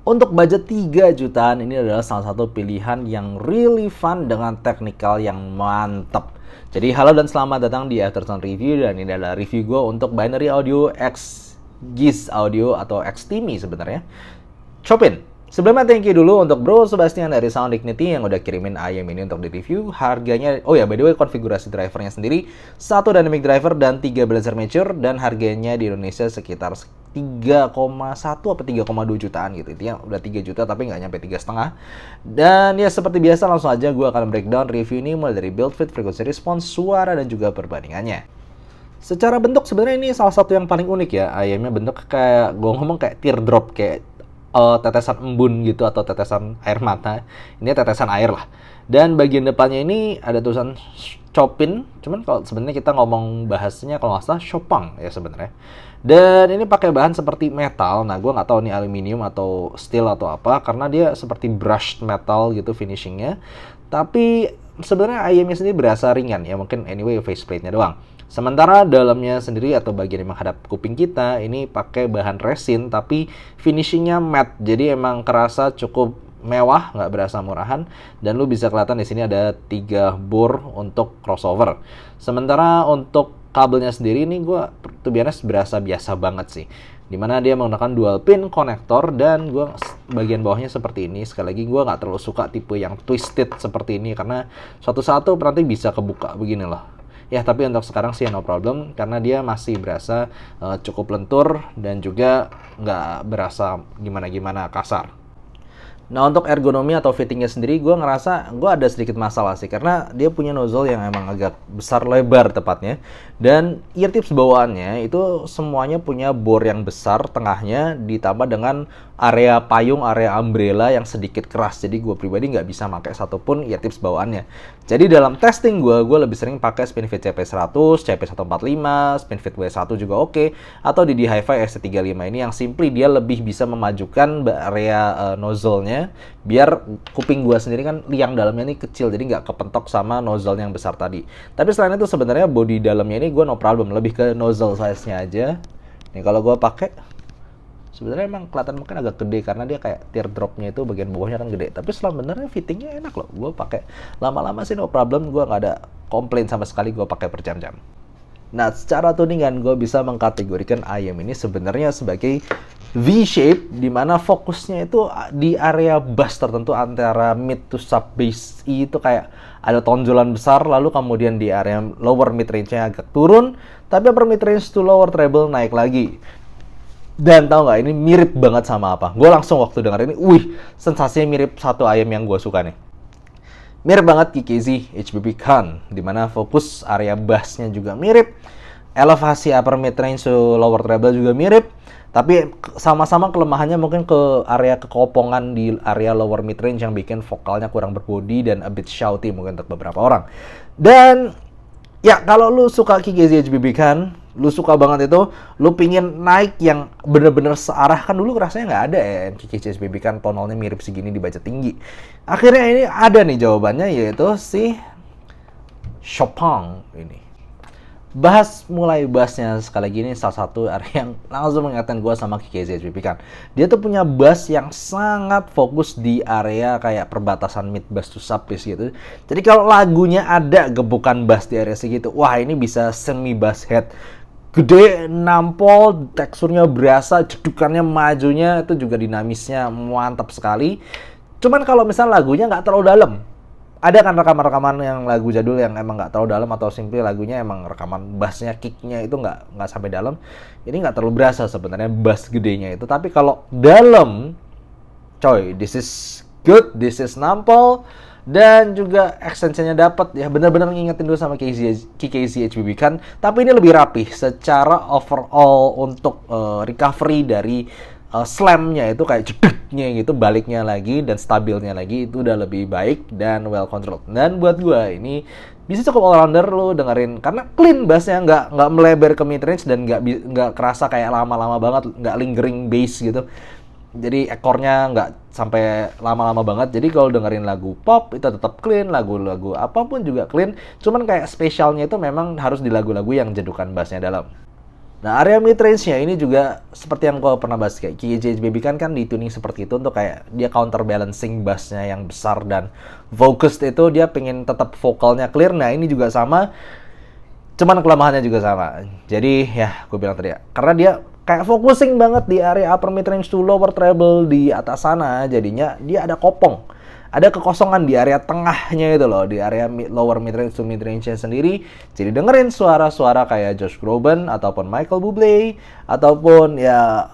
Untuk budget 3 jutaan ini adalah salah satu pilihan yang really fun dengan technical yang mantap. Jadi halo dan selamat datang di Aftersound Review, dan ini adalah review gue untuk Binary Audio X GIS Audio atau XTIMI sebenarnya. Chopin. Sebelumnya thank you dulu untuk Bro Sebastian dari Sound Dignity yang udah kirimin IM ini untuk di-review. Harganya, oh ya by the way, konfigurasi drivernya sendiri 1 dynamic driver dan 3 balancer mature, dan harganya di Indonesia sekitar 3,1 atau 3,2 jutaan gitu. Intinya udah 3 juta tapi nggak nyampe 3,5. Dan ya seperti biasa langsung aja gue akan breakdown review ini mulai dari build fit, frequency response, suara, dan juga perbandingannya. Secara bentuk sebenarnya ini salah satu yang paling unik ya. IM-nya bentuk kayak, gue ngomong kayak teardrop, kayak tetesan embun gitu atau tetesan air mata. Ini tetesan air lah. Dan bagian depannya ini ada tulisan Chopin. Cuman kalau sebenarnya kita ngomong bahasanya kalau nggak salah Chopin ya sebenarnya. Dan ini pakai bahan seperti metal. Nah, gue nggak tahu ini aluminium atau steel atau apa, karena dia seperti brushed metal gitu finishingnya. Tapi sebenarnya IM-nya sendiri berasa ringan ya. Mungkin anyway faceplate-nya doang. Sementara dalamnya sendiri atau bagian yang menghadap kuping kita ini pakai bahan resin tapi finishingnya matte, jadi emang kerasa cukup mewah, nggak berasa murahan. Dan lu bisa kelihatan di sini ada 3 bore untuk crossover. Sementara untuk kabelnya sendiri ini gue to be honest berasa biasa banget sih, dimana dia menggunakan dual pin konektor, dan gue bagian bawahnya seperti ini. Sekali lagi gue nggak terlalu suka tipe yang twisted seperti ini karena suatu saat tuh nanti bisa kebuka begini loh. Ya, tapi untuk sekarang sih no problem, karena dia masih berasa cukup lentur dan juga nggak berasa gimana-gimana kasar. Nah, untuk ergonomi atau fittingnya sendiri, gue ngerasa gue ada sedikit masalah sih, karena dia punya nozzle yang emang agak besar lebar tepatnya. Dan ear tips bawaannya itu semuanya punya bore yang besar tengahnya, ditambah dengan area payung, area umbrella yang sedikit keras. Jadi gue pribadi nggak bisa pakai satupun ear tips bawaannya. Jadi dalam testing gue lebih sering pakai Spinfit CP100, CP145, Spinfit W1 juga oke, atau di Hi-Fi ST35 ini yang simply dia lebih bisa memajukan area nozzle-nya, biar kuping gue sendiri kan liang dalamnya ini kecil, jadi nggak kepentok sama nozzle yang besar tadi. Tapi selain itu sebenarnya body dalamnya ini gue no problem, lebih ke nozzle size-nya aja. Nih kalau gue pakai sebenarnya emang kelihatan mungkin agak gede karena dia kayak teardropnya itu bagian bawahnya kan gede, tapi sebenarnya fittingnya enak loh. Gue pakai lama-lama sih no problem, gue nggak ada komplain sama sekali gue pakai berjam-jam. Nah, secara tuningan gue bisa mengkategorikan IM ini sebenarnya sebagai V-shape, di mana fokusnya itu di area bass tertentu antara mid to sub bass itu kayak ada tonjolan besar, lalu kemudian di area lower mid range-nya agak turun, tapi upper mid range to lower treble naik lagi. Dan tau nggak, ini mirip banget sama apa? Gue langsung waktu denger ini, sensasinya mirip satu IM yang gue suka nih. Mirip banget KKZ HBB Khan, dimana fokus area bassnya juga mirip, elevasi upper mid range to lower treble juga mirip, tapi sama-sama kelemahannya mungkin ke area kekopongan di area lower mid range yang bikin vokalnya kurang berbody dan a bit shouty mungkin untuk beberapa orang. Dan ya kalau lu suka KKZ HBB Khan, lu suka banget itu, lu pingin naik yang bener-bener searah, kan dulu rasanya nggak ada ya KKZ HBB Khan tonalnya mirip segini di budget tinggi. Akhirnya ini ada nih jawabannya, yaitu si Chopin ini. Bahas mulai bassnya sekali lagi, ini salah satu area yang langsung mengingatkan gue sama KKZ HBB Khan. Dia tuh punya bass yang sangat fokus di area kayak perbatasan mid bass to sub bass gitu. Jadi kalau lagunya ada gebukan bass di area segitu, wah ini bisa semi bass head. Gede, nampol, teksturnya berasa, jedukannya majunya itu juga dinamisnya mantap sekali. Cuman kalau misalnya lagunya nggak terlalu dalam, ada kan rekaman-rekaman yang lagu jadul yang emang nggak terlalu dalam, atau simply lagunya emang rekaman bassnya, kicknya itu nggak sampai dalam. Ini nggak terlalu berasa sebenarnya bass gedenya itu. Tapi kalau dalam, coy, this is good, this is nampol. Dan juga extensionnya dapat ya, benar-benar ngingetin dulu sama KKZ HBB Khan, tapi ini lebih rapih secara overall untuk recovery dari slamnya itu kayak jedeknya gitu, baliknya lagi dan stabilnya lagi itu udah lebih baik dan well controlled. Dan buat gua ini bisa cukup all rounder lo dengerin, karena clean bassnya, nggak melebar ke mid range dan nggak kerasa kayak lama-lama banget, nggak lingering bass gitu. Jadi ekornya nggak sampai lama-lama banget. Jadi kalau dengerin lagu pop itu tetap clean, lagu-lagu apapun juga clean. Cuman kayak spesialnya itu memang harus di lagu-lagu yang jedukan bassnya dalam. Nah, area mid range-nya ini juga seperti yang gue pernah bahas, kayak KJ Baby kan di tuning seperti itu untuk kayak dia counterbalancing bass-nya yang besar dan focused itu dia pengen tetap vokalnya clear. Nah, ini juga sama, cuman kelemahannya juga sama. Jadi ya gue bilang tadi ya, karena dia kayak focusing banget di area upper mid range to lower treble di atas sana, jadinya dia ada kopong. Ada kekosongan di area tengahnya itu loh, di area lower mid range to mid range-nya sendiri. Jadi dengerin suara-suara kayak Josh Groban ataupun Michael Bublé ataupun ya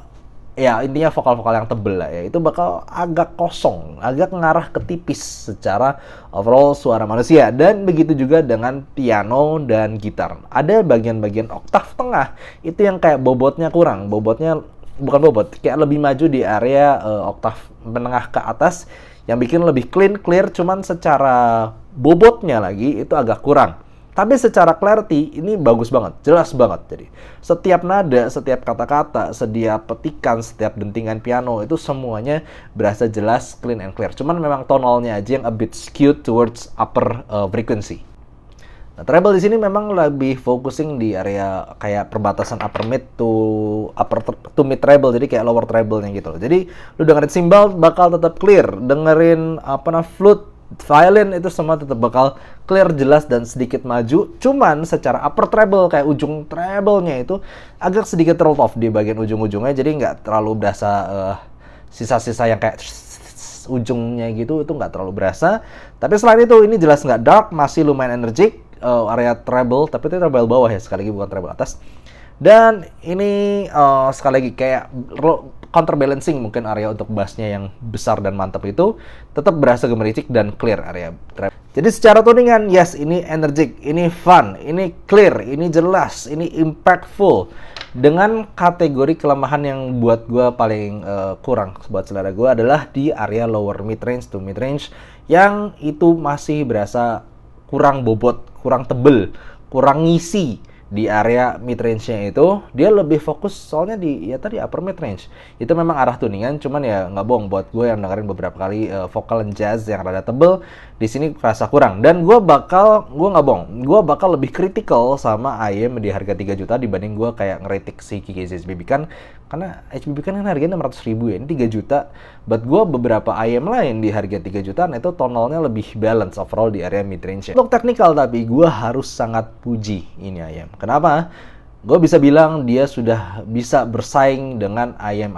intinya vokal-vokal yang tebel lah ya, itu bakal agak kosong, agak ngarah ke tipis secara overall suara manusia. Dan begitu juga dengan piano dan gitar. Ada bagian-bagian oktav tengah itu yang kayak bobotnya kurang, bobotnya bukan bobot, kayak lebih maju di area oktav menengah ke atas, yang bikin lebih clear, cuman secara bobotnya lagi itu agak kurang. Tapi secara clarity ini bagus banget, jelas banget. Jadi setiap nada, setiap kata-kata, setiap petikan, setiap dentingan piano itu semuanya berasa jelas, clean and clear. Cuman memang tonalnya aja yang a bit skewed towards upper frequency. Nah, treble di sini memang lebih focusing di area kayak perbatasan upper mid to mid treble, jadi kayak lower treble-nya gitu loh. Jadi lu dengerin cymbal bakal tetap clear, dengerin flute, violin itu semua tetap bakal clear, jelas dan sedikit maju. Cuman secara upper treble kayak ujung treble-nya itu agak sedikit rolled off di bagian ujung-ujungnya, jadi nggak terlalu berasa sisa-sisa yang kayak ujungnya gitu, itu nggak terlalu berasa. Tapi selain itu ini jelas nggak dark, masih lumayan energik. Area treble, tapi itu treble bawah ya, sekali lagi bukan treble atas. Dan ini sekali lagi kayak counterbalancing mungkin area untuk bassnya yang besar dan mantap itu tetap berasa gemericik dan clear area treble. Jadi secara tuningan, yes, ini energik, ini fun, ini clear, ini jelas, ini impactful. Dengan kategori kelemahan yang buat gue paling kurang buat selera gue adalah di area lower mid range to mid range, yang itu masih berasa kurang bobot, kurang tebel, kurang ngisi. Di area mid range-nya itu dia lebih fokus soalnya di tadi upper mid range. Itu memang arah tuningan, cuman ya nggak bohong buat gue yang dengerin beberapa kali vokal jazz yang rada tebel di sini kerasa kurang. Dan gue nggak bohong, gue bakal lebih kritikal sama IM di harga 3 juta dibanding gue kayak ngeritik si HBB kan, karena HBB kan harganya 600.000 ya, ini 3 juta. Buat gue beberapa IM lain di harga 3 jutaan itu tonalnya lebih balance overall di area mid range. Untuk technical tapi gue harus sangat puji ini IM. Kenapa? Gue bisa bilang dia sudah bisa bersaing dengan IM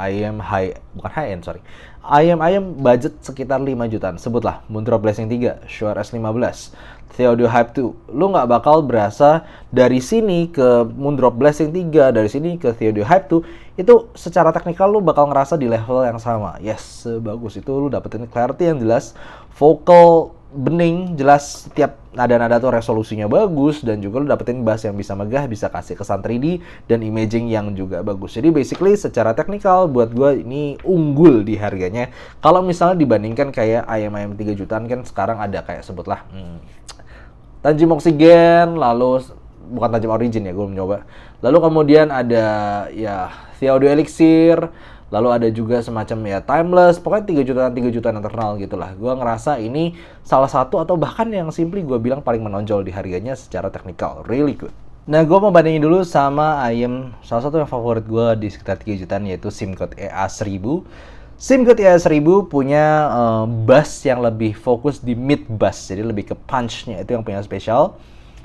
budget sekitar 5 jutaan. Sebutlah Moondrop Blessing 3, Shure S15, Theodio Hype 2. Lu nggak bakal berasa dari sini ke Moondrop Blessing 3, dari sini ke Theodio Hype 2, itu secara teknikal lu bakal ngerasa di level yang sama. Yes, sebagus itu lu dapetin clarity yang jelas, vocal bening, jelas, setiap nada-nada tuh resolusinya bagus, dan juga lu dapetin bass yang bisa megah, bisa kasih kesan 3D dan imaging yang juga bagus. Jadi basically secara teknikal buat gue ini unggul di harganya. Kalau misalnya dibandingkan kayak IM 3 jutaan kan sekarang ada kayak sebutlah Tanjim Oxygen, lalu bukan Tanjim Origin ya, gue belum nyoba. Lalu kemudian ada ya Theodio Elixir, lalu ada juga semacam ya Timeless, pokoknya 3 jutaan yang terkenal gitulah. Gue ngerasa ini salah satu atau bahkan yang simply gue bilang paling menonjol di harganya secara teknikal, really good. Nah, gue mau bandingin dulu sama IM salah satu yang favorit gue di sekitar 3 jutaan, yaitu Simcote EA1000. Simcote EA1000 punya bass yang lebih fokus di mid bass, jadi lebih ke punch-nya itu yang punya spesial.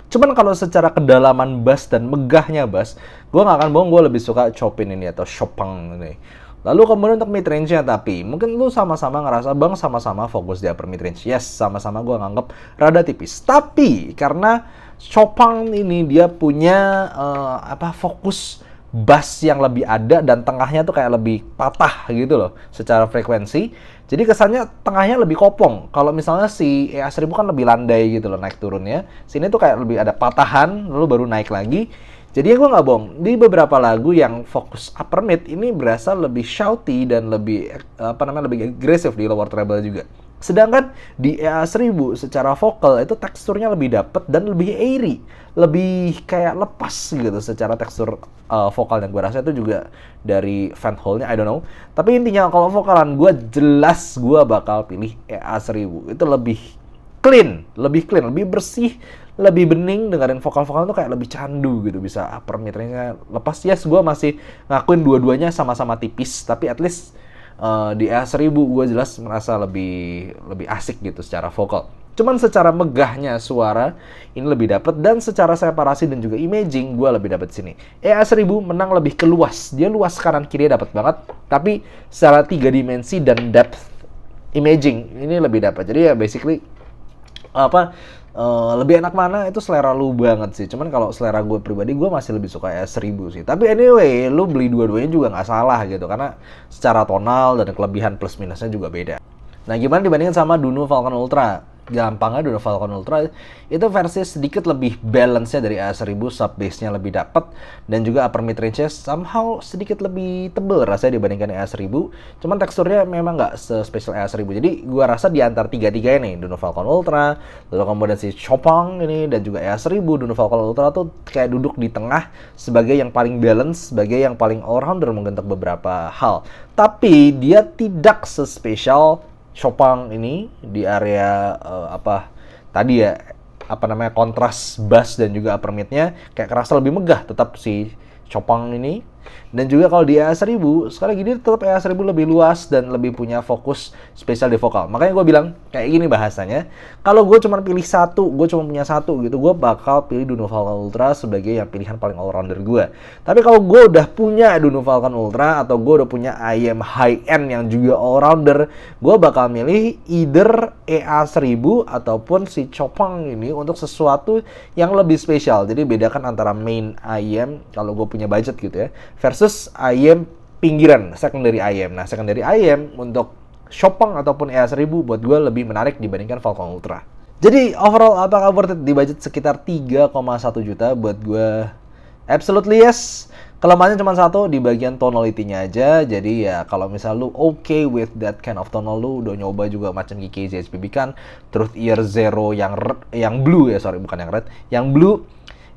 Cuman kalau secara kedalaman bass dan megahnya bass, gue nggak akan bohong, gue lebih suka Chopin ini atau Chopin ini. Lalu kemudian untuk mid range-nya, tapi mungkin lu sama-sama ngerasa bang sama-sama fokus di upper mid range. Yes, sama-sama gue nganggep rada tipis. Tapi karena Chopin ini dia punya fokus bass yang lebih ada dan tengahnya tuh kayak lebih patah gitu loh secara frekuensi. Jadi kesannya tengahnya lebih kopong. Kalau misalnya si EA1000 kan lebih landai gitu loh naik turunnya. Sini tuh kayak lebih ada patahan lalu baru naik lagi. Jadi gue nggak bohong, di beberapa lagu yang fokus upper mid ini berasa lebih shouty dan lebih lebih agresif di lower treble juga. Sedangkan di EA1000 secara vokal itu teksturnya lebih dapet dan lebih airy, lebih kayak lepas gitu secara tekstur vokal, yang gue rasa itu juga dari fan hole-nya, I don't know. Tapi intinya kalau vokalan gue jelas gue bakal pilih EA1000, itu lebih lebih bersih, lebih bening. Dengerin vokal-vokal tuh kayak lebih candu gitu, bisa upper mid range-nya lepas. Yes, gue masih ngakuin dua-duanya sama-sama tipis, tapi at least di A1000 gue jelas merasa lebih asik gitu secara vokal. Cuman secara megahnya suara ini lebih dapet, dan secara separasi dan juga imaging gue lebih dapet sini. A1000 menang lebih ke luas, dia luas kanan kiri dapet banget, tapi secara 3 dimensi dan depth imaging ini lebih dapat. Jadi ya basically lebih enak mana itu selera lu banget sih. Cuman kalau selera gue pribadi, gue masih lebih suka A1000 sih. Tapi anyway, lu beli dua-duanya juga nggak salah gitu, karena secara tonal dan kelebihan plus minusnya juga beda. Nah, gimana dibandingin sama Duno Falcon Ultra? Gampangnya Duno Falcon Ultra itu versi sedikit lebih balance-nya dari A1000, sub bass-nya lebih dapat, dan juga upper mid range-nya somehow sedikit lebih tebel rasanya dibandingkan A1000. Cuman teksturnya memang nggak se-spesial A1000. Jadi gua rasa di antara tiga-tiga ini, Duno Falcon Ultra, lalu kemudian si Chopang ini, dan juga A1000, Duno Falcon Ultra tuh kayak duduk di tengah sebagai yang paling balance, sebagai yang paling all-rounder mungkin untuk beberapa hal. Tapi dia tidak se-spesial Chopang ini di area kontras bass dan juga upper mid-nya kayak kerasa lebih megah tetap si Chopang ini. Dan juga kalau di A1000 sekarang gini tetap A1000 lebih luas dan lebih punya fokus spesial di vokal. Makanya gue bilang kayak gini bahasanya, kalau gue cuma pilih satu, gue cuma punya satu gitu, gue bakal pilih Duno Falcon Ultra sebagai yang pilihan paling all-rounder gue. Tapi kalau gue udah punya Duno Falcon Ultra atau gue udah punya IM high end yang juga all-rounder, gue bakal milih either A1000 ataupun si Chopang ini untuk sesuatu yang lebih spesial. Jadi bedakan antara main IM kalau gue punya budget gitu ya, versus IM pinggiran, secondary IM. Nah, secondary IM untuk Chopang ataupun A1000 buat gue lebih menarik dibandingkan Falcon Ultra. Jadi overall apakah worth it di budget sekitar 3,1 juta? Buat gue absolutely yes. Kelemahannya cuma satu di bagian tonality-nya aja. Jadi ya kalau misal lu okay with that kind of tonal, lu udah nyoba juga macam GKZ SPB kan, Truth Ear Zero yang blue ya, sorry bukan yang red, yang blue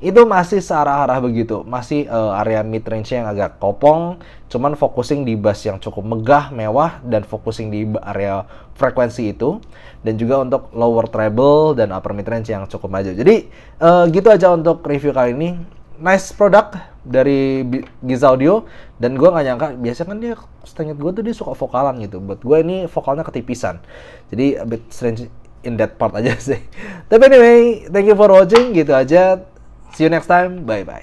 itu masih searah-arah begitu, masih area mid range yang agak kopong, cuman focusing di bass yang cukup megah, mewah, dan focusing di area frekuensi itu, dan juga untuk lower treble dan upper mid range yang cukup maju. Jadi gitu aja untuk review kali ini. Nice product dari Giza Audio, dan gue nggak nyangka, biasanya kan dia setahu gue tuh dia suka vokalan gitu, buat gue ini vokalnya ketipisan, jadi a bit strange in that part aja sih. Tapi anyway, thank you for watching, gitu aja. See you next time. Bye-bye.